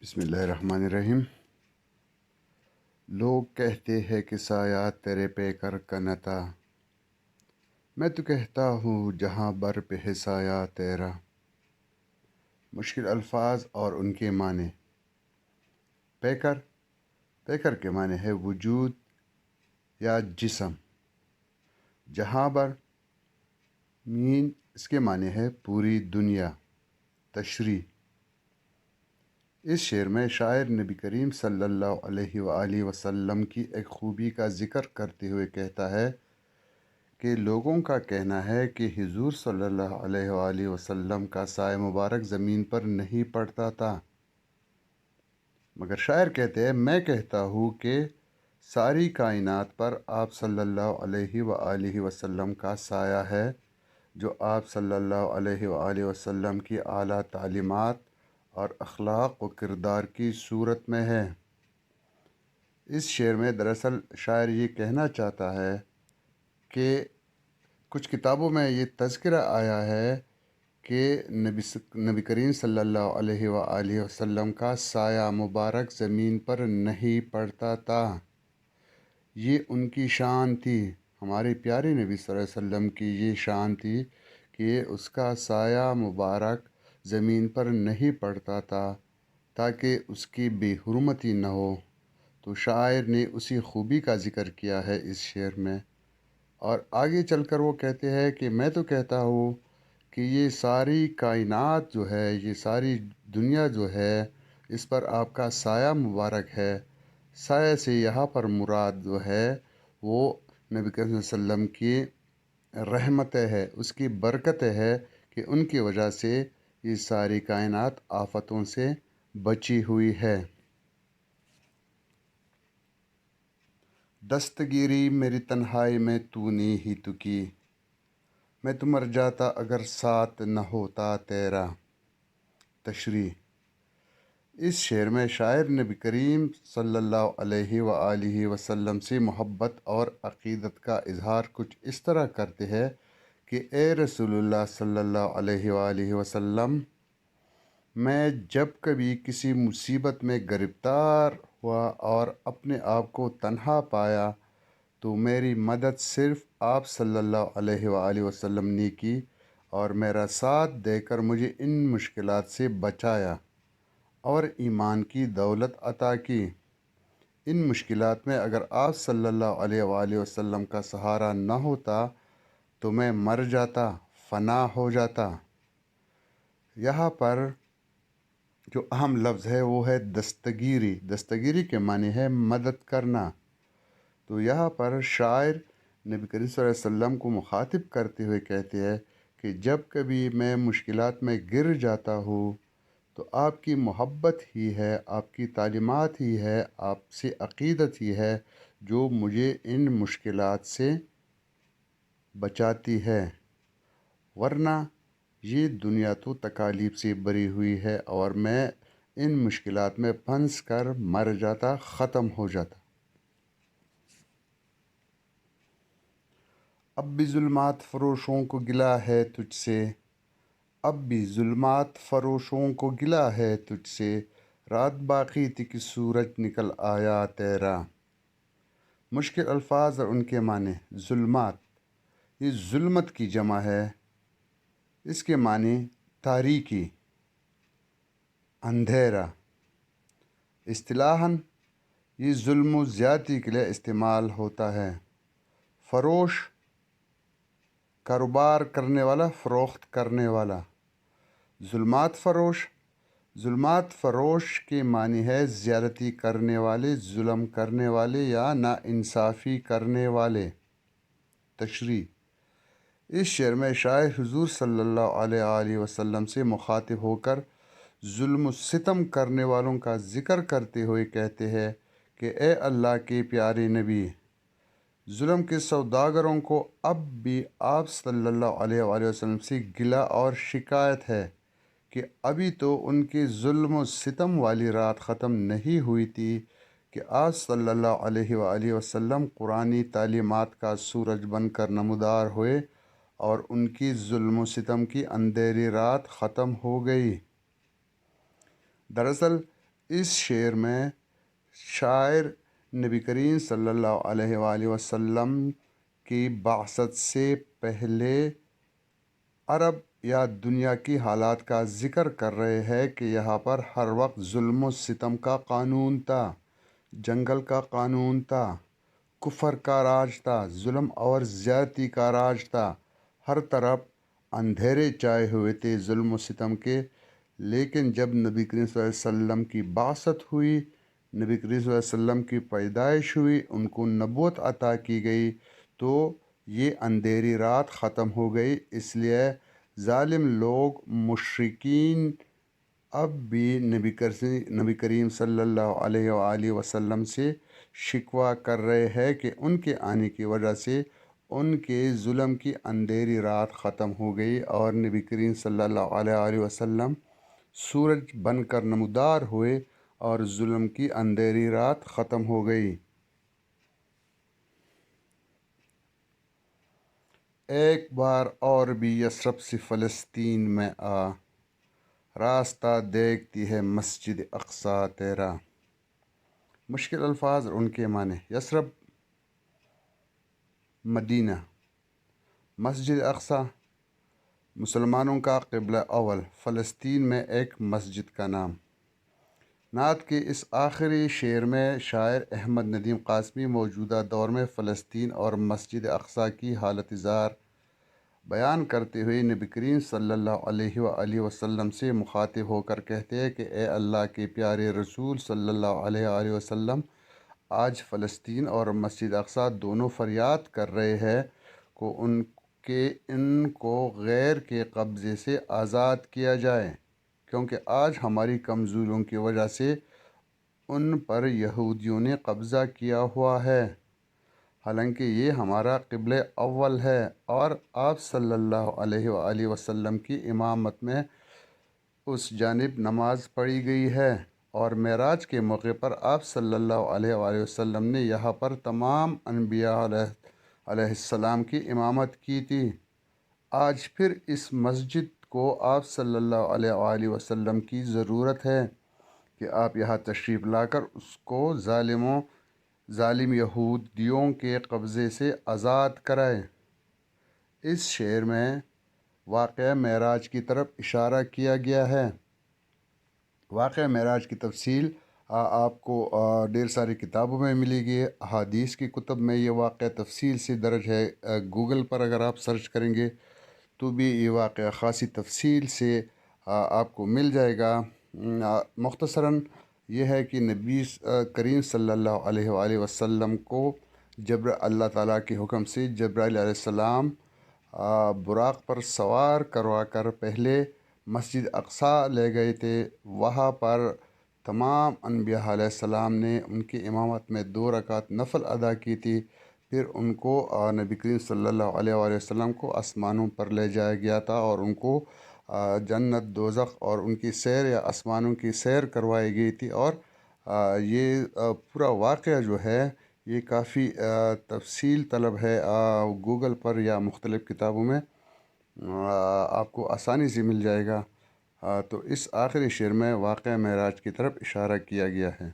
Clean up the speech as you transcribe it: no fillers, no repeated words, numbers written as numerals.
بسم اللہ الرحمن الرحیم۔ لوگ کہتے ہیں کہ سایہ تیرے پہ کر کا نتا، میں تو کہتا ہوں جہاں بر پہ ہے سایہ تیرا۔ مشکل الفاظ اور ان کے معنی۔ پیکر کے معنی ہے وجود یا جسم۔ جہاں بر اس کے معنی ہے پوری دنیا۔ تشریح۔ اس شعر میں شاعر نبی کریم صلی اللہ علیہ وآلہ وسلم کی ایک خوبی کا ذکر کرتے ہوئے کہتا ہے کہ لوگوں کا کہنا ہے کہ حضور صلی اللہ علیہ وآلہ وسلم کا سایہ مبارک زمین پر نہیں پڑتا تھا، مگر شاعر کہتے ہیں میں کہتا ہوں کہ ساری کائنات پر آپ صلی اللہ علیہ وآلہ وسلم کا سایہ ہے، جو آپ صلی اللہ علیہ وآلہ وسلم کی اعلیٰ تعلیمات اور اخلاق و کردار کی صورت میں ہے۔ اس شعر میں دراصل شاعر یہ کہنا چاہتا ہے کہ کچھ کتابوں میں یہ تذکرہ آیا ہے کہ نبی کریم صلی اللہ علیہ وآلہ وسلم کا سایہ مبارک زمین پر نہیں پڑتا تھا۔ یہ ان کی شان تھی، ہمارے پیارے نبی صلی اللہ علیہ وسلم کی یہ شان تھی کہ اس کا سایہ مبارک زمین پر نہیں پڑتا تھا تاکہ اس کی بے حرمتی نہ ہو۔ تو شاعر نے اسی خوبی کا ذکر کیا ہے اس شعر میں، اور آگے چل کر وہ کہتے ہیں کہ میں تو کہتا ہوں کہ یہ ساری کائنات جو ہے، یہ ساری دنیا جو ہے، اس پر آپ کا سایہ مبارک ہے۔ سایہ سے یہاں پر مراد جو ہے وہ نبی کریم صلی اللہ علیہ وسلم کی رحمتیں ہے، اس کی برکتیں ہے کہ ان کی وجہ سے یہ ساری کائنات آفتوں سے بچی ہوئی ہے۔ دستگیری میری تنہائی میں تو نے ہی تو کی، میں تو مر جاتا اگر ساتھ نہ ہوتا تیرا۔ تشریح۔ اس شعر میں شاعر نبی کریم صلی اللہ علیہ وآلہ وسلم سے محبت اور عقیدت کا اظہار کچھ اس طرح کرتے ہیں کہ اے رسول اللہ صلی اللہ علیہ وآلہ وسلم، میں جب کبھی کسی مصیبت میں گرفتار ہوا اور اپنے آپ کو تنہا پایا تو میری مدد صرف آپ صلی اللہ علیہ وآلہ وسلم نے کی اور میرا ساتھ دے کر مجھے ان مشکلات سے بچایا اور ایمان کی دولت عطا کی۔ ان مشکلات میں اگر آپ صلی اللہ علیہ وآلہ وسلم کا سہارا نہ ہوتا تو میں مر جاتا، فنا ہو جاتا۔ یہاں پر جو اہم لفظ ہے وہ ہے دستگیری۔ دستگیری کے معنی ہے مدد کرنا۔ تو یہاں پر شاعر نبی کریم صلی اللہ علیہ وسلم کو مخاطب کرتے ہوئے کہتے ہیں کہ جب کبھی میں مشکلات میں گر جاتا ہوں تو آپ کی محبت ہی ہے، آپ کی تعلیمات ہی ہے، آپ سے عقیدت ہی ہے جو مجھے ان مشکلات سے بچاتی ہے، ورنہ یہ دنیا تو تکالیف سے بری ہوئی ہے اور میں ان مشکلات میں پھنس کر مر جاتا، ختم ہو جاتا۔ اب بھی ظلمات فروشوں کو گلہ ہے تجھ سے، اب بھی ظلمات فروشوں کو گلہ ہے تجھ سے، رات باقی تھی کہ سورج نکل آیا تیرا۔ مشکل الفاظ اور ان کے معنی۔ ظلمات، یہ ظلمت کی جمع ہے، اس کے معنی تاریکی، اندھیرا۔ اصطلاحاً یہ ظلم و زیادتی کے لیے استعمال ہوتا ہے۔ فروش، کاروبار کرنے والا، فروخت کرنے والا۔ ظلمات فروش کے معنی ہے زیادتی کرنے والے، ظلم کرنے والے یا ناانصافی کرنے والے۔ تشریح۔ اس شعر میں شاعر حضور صلی اللہ علیہ وآلہ وسلم سے مخاطب ہو کر ظلم و ستم کرنے والوں کا ذکر کرتے ہوئے کہتے ہیں کہ اے اللہ کے پیارے نبی، ظلم کے سوداگروں کو اب بھی آپ صلی اللہ علیہ وآلہ وسلم سے گلہ اور شکایت ہے کہ ابھی تو ان کے ظلم و ستم والی رات ختم نہیں ہوئی تھی کہ آپ صلی اللہ علیہ وآلہ وسلم قرآنی تعلیمات کا سورج بن کر نمودار ہوئے اور ان کی ظلم و ستم کی اندھیری رات ختم ہو گئی۔ دراصل اس شعر میں شاعر نبی کریم صلی اللہ علیہ وآلہ وسلم کی بعثت سے پہلے عرب یا دنیا کی حالات کا ذکر کر رہے ہیں کہ یہاں پر ہر وقت ظلم و ستم کا قانون تھا، جنگل کا قانون تھا، کفر کا راج تھا، ظلم اور زیادتی کا راج تھا، ہر طرف اندھیرے چھائے ہوئے تھے ظلم و ستم کے۔ لیکن جب نبی کریم صلی اللہ علیہ وسلم کی بعثت ہوئی، نبی کریم صلی اللہ علیہ وسلم کی پیدائش ہوئی، ان کو نبوت عطا کی گئی، تو یہ اندھیری رات ختم ہو گئی۔ اس لیے ظالم لوگ مشرکین اب بھی نبی کریم صلی اللہ علیہ وآلہ وسلم سے شکوہ کر رہے ہیں کہ ان کے آنے کی وجہ سے ان کے ظلم کی اندھیری رات ختم ہو گئی، اور نبی کریم صلی اللہ علیہ وآلہ وسلم سورج بن کر نمودار ہوئے اور ظلم کی اندھیری رات ختم ہو گئی۔ ایک بار اور بھی یثرب سے فلسطین میں آ، راستہ دیکھتی ہے مسجد اقصیٰ تیرا۔ مشکل الفاظ اور ان کے معنی۔ یثرب مدینہ، مسجد اقصیٰ مسلمانوں کا قبلہ اول، فلسطین میں ایک مسجد کا نام۔ نعت کے اس آخری شعر میں شاعر احمد ندیم قاسمی موجودہ دور میں فلسطین اور مسجد اقصیٰ کی حالت زار بیان کرتے ہوئے نبی کریم صلی اللہ علیہ وآلہ وسلم سے مخاطب ہو کر کہتے ہیں کہ اے اللہ کے پیارے رسول صلی اللہ علیہ وآلہ وسلم، آج فلسطین اور مسجد اقصیٰ دونوں فریاد کر رہے ہیں ان کو غیر کے قبضے سے آزاد کیا جائے، کیونکہ آج ہماری کمزوریوں کی وجہ سے ان پر یہودیوں نے قبضہ کیا ہوا ہے، حالانکہ یہ ہمارا قبلہ اول ہے، اور آپ صلی اللہ علیہ وآلہ وسلم کی امامت میں اس جانب نماز پڑھی گئی ہے، اور معراج کے موقع پر آپ صلی اللہ علیہ وآلہ وسلم نے یہاں پر تمام انبیاء علیہ السلام کی امامت کی تھی۔ آج پھر اس مسجد کو آپ صلی اللہ علیہ وآلہ وسلم کی ضرورت ہے کہ آپ یہاں تشریف لا کر اس کو ظالم یہودیوں کے قبضے سے آزاد کرائے۔ اس شعر میں واقعہ معراج کی طرف اشارہ کیا گیا ہے۔ واقعہ معراج کی تفصیل آپ کو ڈھیر ساری کتابوں میں ملے گی، احادیث کی کتب میں یہ واقعہ تفصیل سے درج ہے۔ گوگل پر اگر آپ سرچ کریں گے تو بھی یہ واقعہ خاصی تفصیل سے آپ کو مل جائے گا۔ مختصراً یہ ہے کہ نبی کریم صلی اللہ علیہ وآلہ وسلم کو اللہ تعالیٰ کے حکم سے جبرائیل علیہ السلام براق پر سوار کروا کر پہلے مسجد اقصیٰ لے گئے تھے۔ وہاں پر تمام انبیاء علیہ السلام نے ان کی امامت میں 2 رکعت نفل ادا کی تھی، پھر ان کو نبی کریم صلی اللہ علیہ وآلہ وسلم کو آسمانوں پر لے جایا گیا تھا، اور ان کو جنت، دوزخ اور ان کی سیر یا آسمانوں کی سیر کروائی گئی تھی، اور یہ پورا واقعہ جو ہے یہ کافی تفصیل طلب ہے۔ گوگل پر یا مختلف کتابوں میں آپ کو آسانی سے مل جائے گا۔ تو اس آخری شعر میں واقعہ معراج کی طرف اشارہ کیا گیا ہے۔